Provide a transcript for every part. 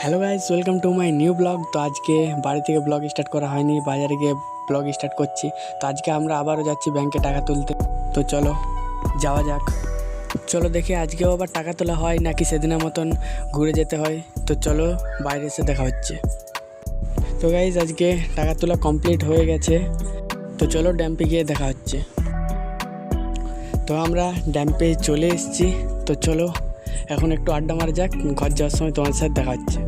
Hello guys, welcome to my new blog. তো আজকে বাড়ি থেকে ব্লগ স্টার্ট করা হয়নি, বাজারে গিয়ে ব্লগ স্টার্ট করছি। তো আজকে আমরা আবারও যাচ্ছি ব্যাংকে টাকা তুলতে। তো চলো যাওয়া যাক। চলো দেখি আজকেও আবার টাকা তোলা হয় নাকি সেদিনের মতন ঘুরে যেতে হয়। তো চলো বাইরে এসে দেখা হচ্ছে। তো গাইস আজকে টাকা তোলা কমপ্লিট হয়ে গেছে। তো চলো ড্যাম্পে গিয়ে দেখা হচ্ছে। তো আমরা ড্যাম্পে চলে এসেছি। তো চলো এখন একটু আড্ডা মারা যাক, ঘর যাওয়ার সময় তোমার সাথে দেখা হচ্ছে।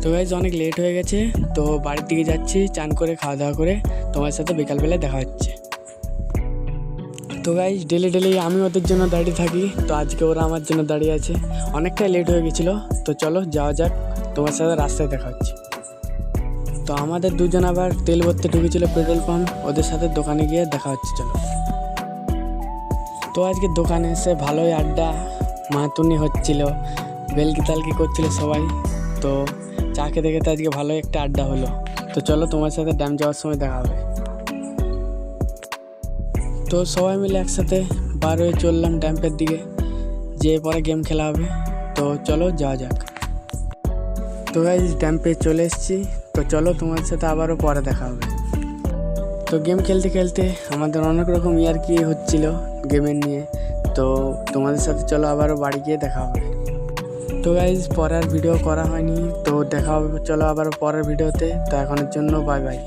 তো গাইজ অনেক লেট হয়ে গেছে, তো বাড়ির দিকে যাচ্ছি, চান করে খাওয়া দাওয়া করে তোমার সাথে বিকালবেলায় দেখা হচ্ছে। তো গাইজ ডেলি আমি ওদের জন্য দাঁড়িয়ে থাকি, তো আজকে ওরা আমার জন্য দাঁড়িয়ে আছে। অনেকটাই লেট হয়ে গেছিলো। তো চলো যাওয়া যাক, তোমার সাথে রাস্তায় দেখা হচ্ছে। তো আমাদের দুজন আবার তেল ভরতে ঢুকেছিলো পেট্রোল পাম্প, ওদের সাথে দোকানে গিয়ে দেখা হচ্ছে। চলো। তো আজকে দোকানে এসে ভালোই আড্ডা মাতুনি হচ্ছিল, বেলকি তালকি করছিল সবাই। তো চা খেতে খেতে আজকে ভালোই একটা আড্ডা হলো। তো চলো তোমার সাথে ড্যাম যাওয়ার সময় দেখা হবে। তো সবাই মিলে একসাথে বার হয়ে চললাম ড্যাম্পের দিকে, যে পরে গেম খেলা হবে। তো চলো যাওয়া যাক। তো গাইস ড্যাম্পে চলে এসেছি। তো চলো তোমার সাথে আবারও পরে দেখা হবে। তো গেম খেলতে খেলতে আমাদের অনেক রকম ইয়ার্কি হচ্ছিল গেমের নিয়ে। তো তোমাদের সাথে চলো আবারও বাড়ি গিয়ে দেখা হবে। তো গাইজ পরের ভিডিও করা হয়নি, তো দেখা হবে চলো আবার পরের ভিডিওতে। তো এখনের জন্য বাই বাই।